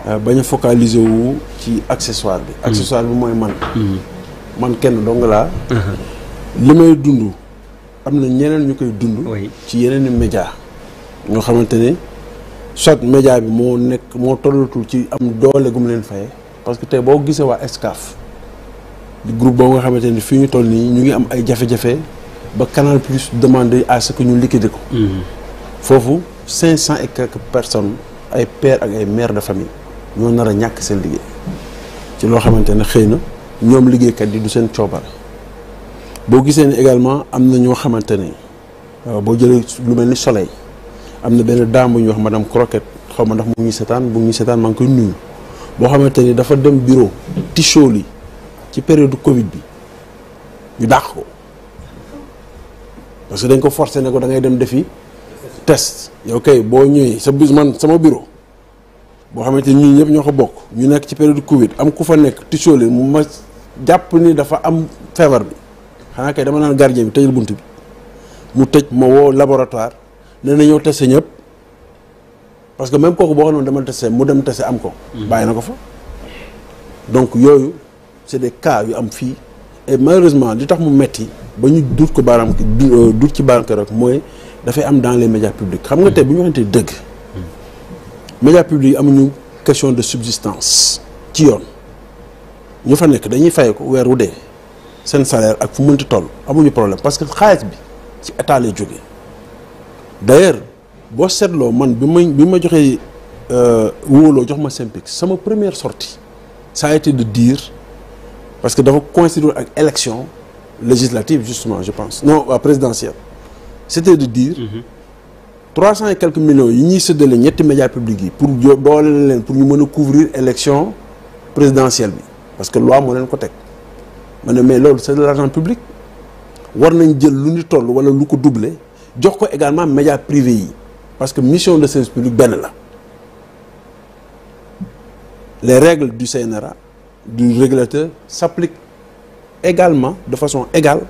bañ a focaliser wu ci accessoire bi. accessoire bi mooy man. man kenn dong laa. li may dund am na ñeneen ñu koy dund. ci yeneen i média ñoo xamante ne soit média bi moo tollatul ci am doole gu mu leen fayee. parce que tey boo gisee waa Excaf di groupe boobu nga xamante ni fii ñu toll nii ñu ngi am ay jafe-jafe ba Canal Plus demandé à ce que ñu liquider ko. foofu 500 et quelques personnes ay pères ak ay mères de famille ñoo nar a ñàkk seen liggéey ci loo xamante ne xëy na ñoom liggéeykat yi du seen coobara. boo gisee ni également am na ñoo xamante ne boo jëlee lu mel ni Soleil am na benn dame bu ñuy wax madame Croquette xaw ma ndax mu ngi seetaan bu ngi seetaan maa ngi koy nuyu. boo xamante ni dafa dem bureau Ticholi ci période Covid bi ñu dàq ko parce que dañ ko forcé ne ko da ngay dem defi test yow kay boo ñëwee sa bis man sama bureau boo xamante ni ñun ñëpp ñoo ko bokk ñu nekk ci période Covid am ku fa nekk Ticholi mu ma jàpp ni dafa am feebar bi xanaa kay dama naan gardien bi tëjal bunt bi mu tëj ma woo laboratoire nee na ñëw testé ñëpp. parce que même kooku boo xam ne dama testé mu dem testé am ko. bàyyi na ko fa. donc yooyu c'est des cas yu am fii et malheureusement li tax mu metti ba ñu duut ko baaraam duut ci baaraam rek mooy dafay am dans les médias publics xam nga tey bu ñu waxantee dëgg. médias publics yi amuñu question de subsistance ci yoon ñu fa nekk dañuy fay ko weer wu dee seen salaire ak fu mënti toll amuñu problème parce que xaalis bi ci état lay jógee d'ailleurs. boo seetloo man bi ma joxee wóoloo jox ma Synpics sama première sortie ça a été de dire parce que dafa coïncider ak élection législative justement je pense non présidentielle c'était de dire 300 et quelques millions yi ñuy séddale ñetti médias publics yi pour doole leen pour ñu mën a couvrir élection présidentielle bi parce que loi moo leen ko teg ma ne mais loolu c'est de l'argent public war nañ jël lu ñu toll wala lu ko doubler jox ko également médias privés yi parce que mission de service public benn la les règles du CNRA du régulateur s'appliquent également de façon égale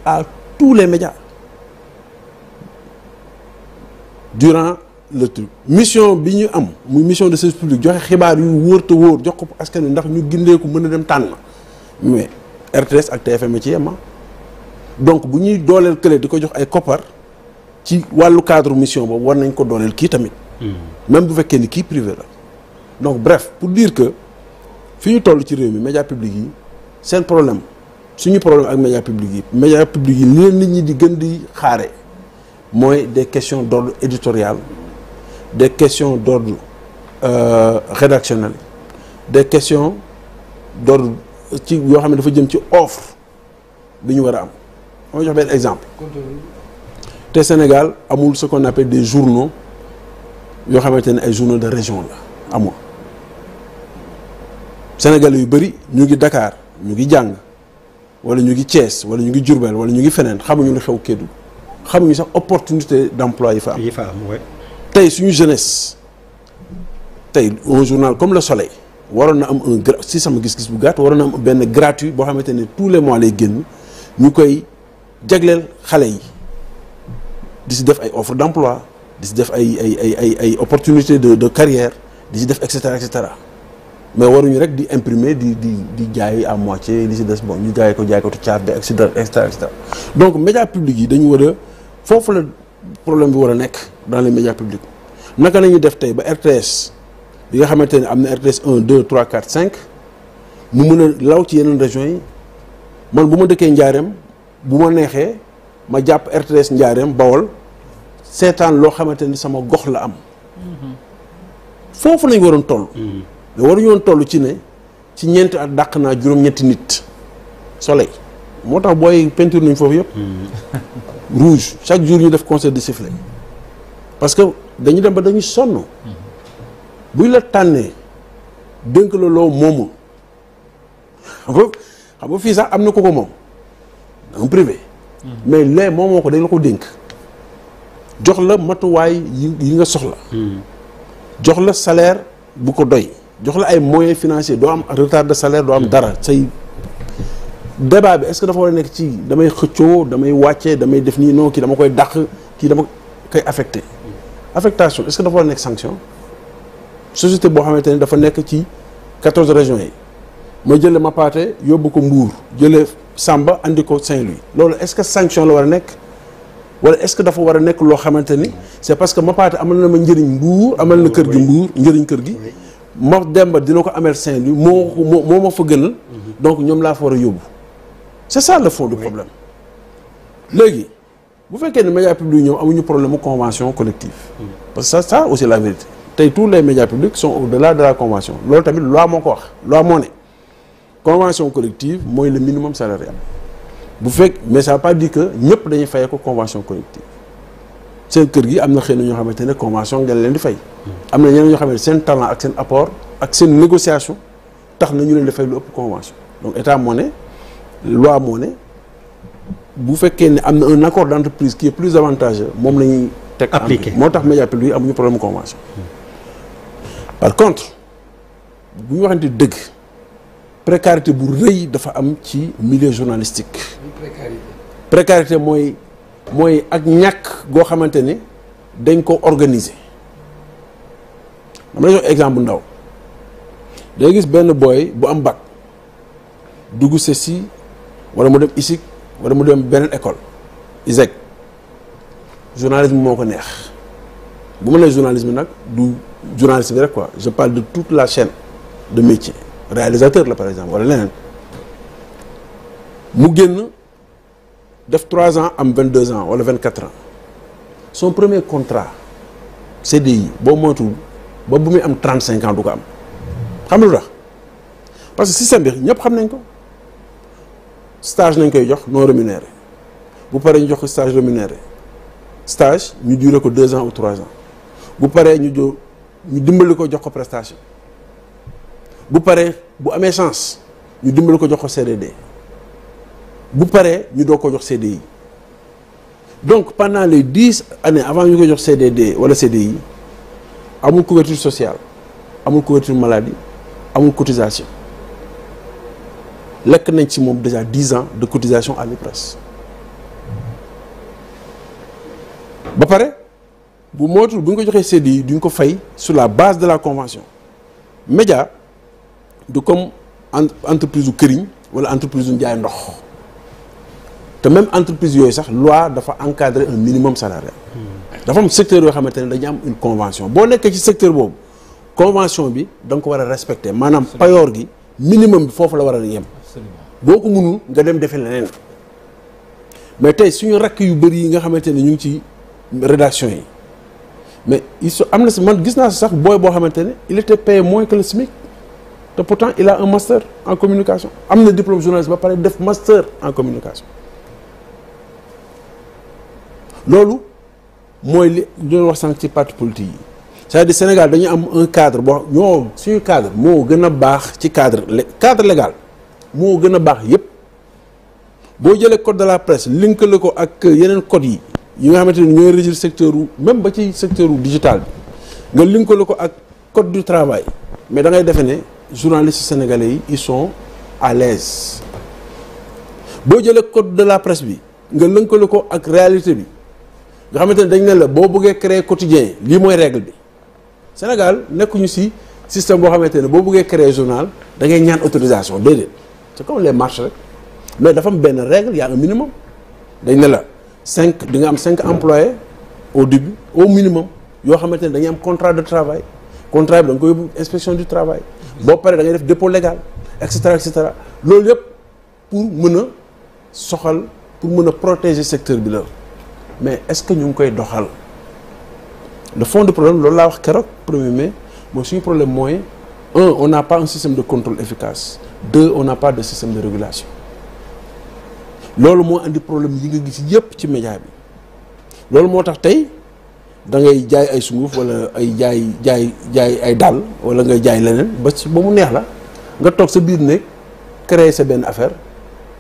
à tous les médias durant le truc mission bi ñu am muy mission de service public joxe xibaar yu wóor te wóor jox ko askan wi ndax ñu gindeeku mën a dem tànn mais RTS ak TFM ci yema donc bu ñuy dooleel kële di ko jox ay koppar ci wàllu cadre mission boobu war nañ ko dooleel kii tamit même bu fekkee ni kii privé la donc bref pour dire que fi ñu toll ci réew mi médias publics yi seen problème suñu problème ak médias publics yi li leen nit ñi di gën di xaare mooy des questions d'ordre éditorial des questions d'ordre rédactionnel des questions d'ordre ci yoo xam ne dafa jëm ci offre bi ñu war a am ma jox benn exemple te Sénégal amul ce qu'on appelle des journaux yoo xamante ne ay journaux de région la amul Sénégalais yu bëri ñu ngi Dakar ñu ngi jàng wala ñu ngi Thiès wala ñu ngi Diourbel wala ñu ngi feneen xamuñu lu xew Kédougou xamuñu sax opportunité d'emploi yi fa am tey suñu jeunesse tey un journal comme Le Soleil waroon na am si sama gis-gis bu gàtt waroon na am benn gratuit boo xamante ne tous les mois lay génn ñu koy jagleel xale yi di si def ay offre d'emploi di si def ay opportunité de carrière di si def et cetera mais waruñu rek di imprimer di jaay à moitié li si des bon ñu jaay ko tu caaf bi et cetera donc médias publics yi dañu war a foofu la problème bi war a nekk dans les médias publics naka nañu def tey ba RTS yi nga xamante ne am na RTS 1 2 3 4 5 mu mën a law ci yeneen régions yi man bu ma dëkkee Njaareem bu ma neexee ma jàpp RTS Njaareem Bawol seetaan loo xamante ni sama gox la am foofu lañ waroon toll mais waruñu woon toll ci ne ci ñeenti at dàq naa juróom-ñetti nit Soleil moo tax booy peinture nañ foofu yëpp rouge chaque jour ñu def concert de sifflet parce que dañu dem ba dañuy sonn buñ la tànnee dénk la loo moomul xam nga fii sax am na ko moom un privé mais lee moomoo ko dañ la ko dénk jox la matuwaay yi nga soxla jox la salaire bu ko doy jox la ay moyens financiers doo am retard de salaire doo am dara say débat bi est-ce que dafa war a nekk ci damay xëccoo damay wàcce damay def nii non kii dama koy dàq kii dama koy affecté affectation est-ce que dafa war a nekk sanction société boo xamante ne dafa nekk ci 14 régions yi ma jëlee Mapaté yóbbu ko Mbour jëlee Samba andi ko Saint-Louis loolu est-ce que sanction la war a nekk wala est-ce que dafa war a nekk loo xamante ni c'est parce que Mapaté amal na ma njëriñ Mbour amal na kër gi Mbour njëriñ kër gi ma Demba dina ko amel Saint-Louis moo ma fa gënal donc ñoom laa fa war a yóbbu c'est ça le fond du problème léegi bu fekkee ne médias publics ñoom amuñu problème mu convention collective parce que ça aussi la vérité tey tous les médias publics sont au-delà de la convention loolu tamit loi moo ko wax loi moo ne convention collective mooy le minimum salarial bu fekk mais ça veut pas dire que ñëpp dañuy fayee ko convention collective seen kër gi am na xëy na ñoo xamante ne convention ngeen leen di fay am na ñeneen ñoo xamante ne seen talent ak seen apport ak seen négociation tax na ñu leen di fay lu ëpp convention donc état moo ne loi moo ne bu fekkee ne am na un accord d'entreprise qui est plus avantageux moom la ñuy teg appliqué moo tax médias publics yi amuñu problème convention par contre bu ñu waxante dëgg précarité bu rëy dafa am ci milieu journalistique précarité mooy ak ñàkk goo xamante ne dañ ko organiser dama la jox exemple bu ndaw day gis benn boy bu am bac dugg CESTI wala mu dem ISIC wala mu dem beneen école ISEC journalisme moo ko neex bu ma nee journalisme nag du journalisme rek quoi je parle de toute la chaîne de métier réalisateur la par exemple wala leneen mu génn def 3 ans am 22 ans wala 24 ans son premier contrat CDI boo moytuwul ba bu muy am 35 ans du ko am xam nga lu tax parce que système bi ñëpp xam nañ ko stage nañ koy jox non rémunéré bu paree ñu jox ko stage rémunéré stage ñu duré ko 2 ans ou 3 ans bu paree ñu dimbali ko jox ko prestation bu paree bu amee chance ñu dimbali ko jox ko CDD bu paree ñu doog ko jox CDI donc pendant les 10 années avant ñu ko jox CDD wala CDI amul couverture sociale amul couverture maladie amul cotisation lekk nañ ci moom déjà 10 ans de cotisation à l'IPRES ba pare bu mootul bu ñu ko joxee CDI duñ ko fay sur la base de la convention média du comme entreprise u këriñ wala entreprise u njaay ndox te même entreprise yooyu sax loi dafa encadrer un minimum salarial dafa am secteur yoo xamante ne dañu am une convention boo nekkee ci secteur boobu convention bi da nga ko war a respecter maanaam payoor gi minimum bi foofu la war a yem boo ko mënul nga dem defe leneen mais tey suñu rakk yu bëri yi nga xamante ne ñu ngi ci rédaction yi mais am na si man gis naa si sax booy boo xamante ne il était payé moins que le SMIC te pourtant il a un master en communication am na diplôme journaliste ba pare def master en communication loolu mooy li doon wax sànq ci parti politique yi c'est-à-dire Sénégal dañu am un cadre boo ñoo suñu cadre moo gën a baax ci cadre légal moo gën a baax yépp boo jëlee code de la presse linkale ko ak yeneen code yi nga xamante ne ñooy régir secteur u même ba ci secteur u digital bi nga linkale ko ak code du travail mais da ngay defe ne journalistes sénégalais yi ils sont à l'aise boo jëlee code de la presse bi nga lënkale ko ak réalité bi nga xamante ne dañ ne la boo bëggee créer quotidien lii mooy règle bi Sénégal nekkuñu ci système boo xamante ne boo bëggee créer journal da ngay ñaan autorisation déedéet c'est comme les marches rek mais dafa am benn règle y a un minimum dañ ne la 5 di nga am 5 employés au début au minimum yoo xamante ne dañuy am contrat de travail contrat bi da nga ko yóbbu inspection du travail boo paree da ngay def dépôt légal et cetera loolu yëpp pour mën a soxal pour mën a protéger secteur bi la mais est-ce que ñu ngi koy doxal le fond du problème loolu laa wax keroog 1er mai mooy suñu problème mooy on n'a pas un système de contrôle efficace 2 on n'a pas de système de régulation loolu moo andi problème yi nga gis yépp ci média bi loolu moo tax tey da ngay jaay ay sunguf wala ay jaay ay dàll wala ngay jaay leneen ba mu neex la nga toog sa biir néeg créer sa benn affaire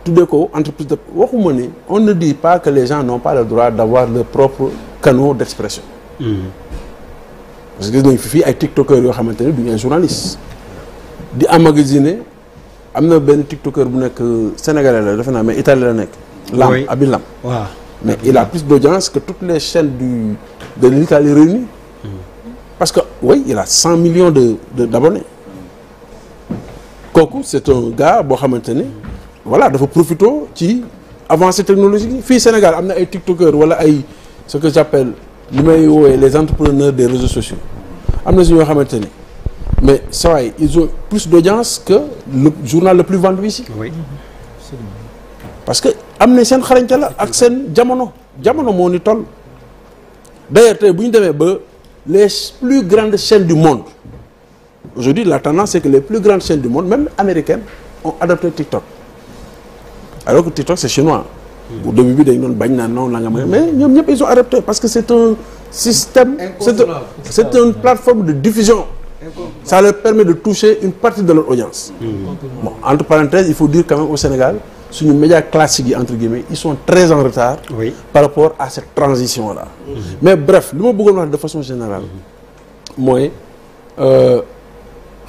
tuddee ko entreprise de waxuma ni on ne dit pas que les gens n'ont pas le droit d'avoir leur propre canal d'expression parce que gis nañ fi fii ay tiktokers yoo xamante ne duñu ay journalistes di emmagasiner am na benn tiktoker bu nekk sénégalais la defe naa mais italien la nekk Lam Abi Lam mais il a plus d'audience que toutes les chaînes de l'Italie réunies parce que oui il a 100 millions d'abonnés kooku c'est un gars boo xamante ne voilà dafa profité ci avancée technologique yi fii Sénégal am na ay tiktokers wala ay ce que j'appelle li may woowee les entrepreneurs des réseaux sociaux am na si ñoo xamante ne mais saa waay ils ont plus d'audience que le journal le plus vendu ici. Oui. parce que am na seen xarañte la ak seen jamono moo ni toll d'ailleurs tey bu ñu demee ba les plus grandes chaînes du monde aujourd'hui la tendance c'est que les plus grandes chaînes du monde même américaines ont adopté TikTok alors que TikTok c'est chinois. au début bi dañ doon bañ naan non la nga mais ñoom ñëpp ils ont adopté parce que c'est un système c'est une plateforme de diffusion ça leur permet de toucher une partie de leur audience. Bon entre parenthèses il faut dire quand même au Sénégal suñu médias classiques yi entre guillemets ils sont très en retard. Oui. Par rapport à cette transition là. Mais bref li ma bëggoon wax de façon générale mooy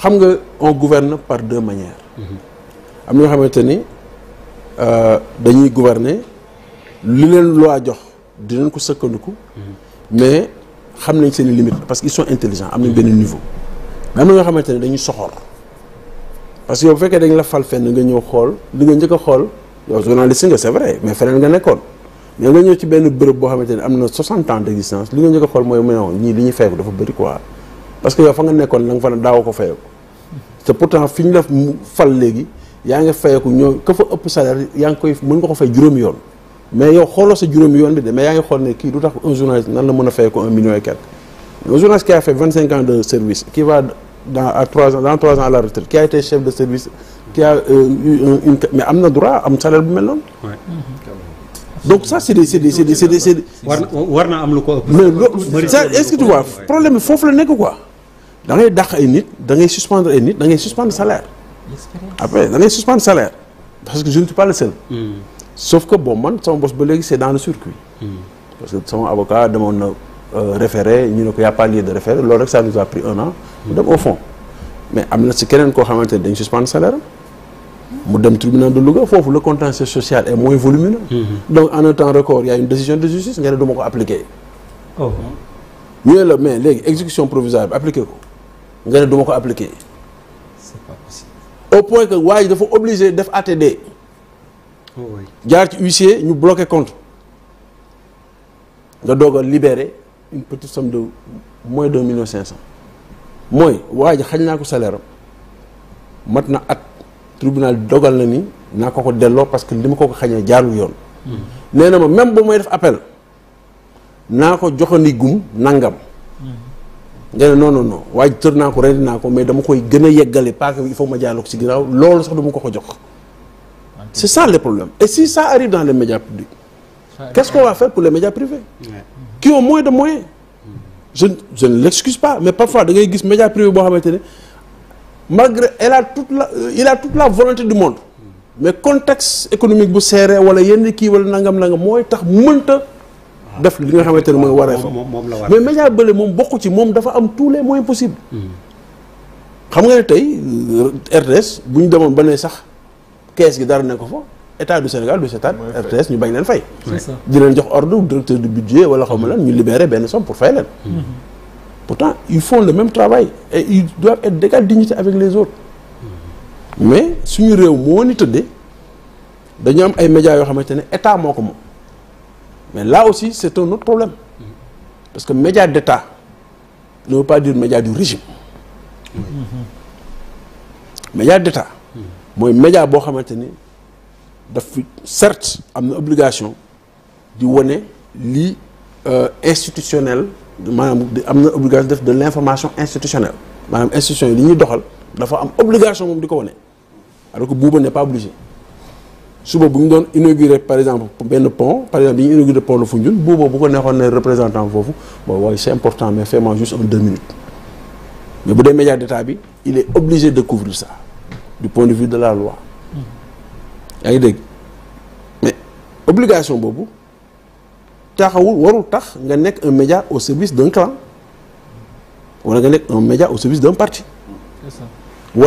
xam nga on gouverne par deux manières. am na ñoo xamante ni dañuy gouverner li leen loi jox dinañ ko sëkkandiku. mais xam nañ seen i limites parce qu'ils sont intelligents am nañ benn niveau. mais am na ñoo xamante ne dañuy soxor parce que yow bu fekkee dañ la fal fenn nga ñëw xool li nga njëkk a xool yow journaliste nga c'est vrai mais feneen nga nekkoon mais nga ñëw ci benn bërëb boo xamante ne am na 60 ans d'existence li nga njëkk a xool mooy ñii li ñuy fay ko dafa bëri quoi parce que yow fa nga nekkoon la nga fa ne daaw ko fayeeku te pourtant fi ñu la fal léegi yaa ngi fayeeku ñoo ka fa ëpp salaire yaa ngi koy mën nga ko fay juróomi yoon mais yow xooloo sa juróomi yoon bi de mais yaa ngi xool ne kii du tax un journaliste nan la mën a fayeeku 1 million et quelque un journaliste qui a fait 25 ans de service qui va dans 3 ans à la retraite qui a été chef de service qui a mais am na droit am salaire bu mel noonu. donc ça c'est des war na am lu ko ëpp. mais loolu est-ce que tu vois problème bi foofu la nekk quoi da ngay dàq ay nit da ngay suspendre ay nit da ngay suspendre salaire. après da ngay suspendre salaire parce que je ne suis pas le seul. sauf que bon man sama boss ba léegi c'est dans le circuit. parce que sama avocat demoon na référé ñu ne ko y a pas lieu de référé loolu rek ça nous a pris 1 an. mu dem au fond mais am na si keneen koo xamante ne dañ suspendre salaire mu dem tribunal de Louga foofu le contentieux social est moins volumineux. donc en un temps record il y a une décision de justice nga ne du ma ko appliquer. ñu ne la mais léegi exécution provisoire bi appliqué ko nga ne du ma ko appliquer. c'est pas possible. au point que waa ji dafa obligé def ATD. jaar ci huissier ñu bloqué compte nga doog a libérer une petite somme de moins d'1,5 million. mooy waa ji xañ naa ko salaire am mat na at tribunal dogal na ni naa ko delloo parce que li ma ko xañee jaarul yoon. nee na ma même ba may def appel naa ko joxandi gum nangam. nga ne non waa ji tër naa ko rendi naa ko mais dama koy gën a yeggale parce que il faut ma jaarloo ko ci ginnaaw loolu sax dama ko jox. c'est ça le problème et si ça arrive dans les médias publics qu'est-ce qu'on va faire pour les médias privés qui ont moins de moyens. je ne l'excuse pas mais parfois da ngay gis média privé boo xamante ne malgré il a toute la volonté du monde mais contexte économique bu serré wala yenn kii wala nangam mooy tax mënta def li nga xamante ne mooy waree fa mais média bële moom bokku ci moom dafa am tous les moyens possibles. xam nga ne tey RTS bu ñu demoon ba ne sax kees gi dara ne ko fa état du Sénégal du seetaan RTS ñu bañ leen fay. di leen jox ordre directeur du budget wala xaw ma lan ñu libérer benn somme pour fay leen. pourtant ils font le même travail et ils doivent être d'égale dignité avec les autres. mais suñu réew moo ni tëddee dañu am ay médias yoo xamante ne état moo ko moom mais là aussi c'est un autre problème parce que média d'état ne veut pas dire média du régime. média d'état mooy média boo xamante ni daf certes am na obligation di wane lii institutionnel maanaam am na obligation def de l'information institutionnelle maanaam institution yi li ñuy doxal dafa am obligation moom di ko wane alors que Bouba n'est pas obligé suba bu ñu doon inaugurer par exemple benn pont par exemple bi ñu inauguré pont de Foundiougne Bouba bu ko neexoon ne représentant foofu bon waaye c'est important mais fais-moi juste 2 minutes mais bu dee média d'état bi il est obligé de couvrir ça du point de vue de la loi yaa ngi dégg mais obligation boobu taxawul warul tax nga nekk un média au service d'un clan wala nga nekk un média au service d'un parti. C'est ça.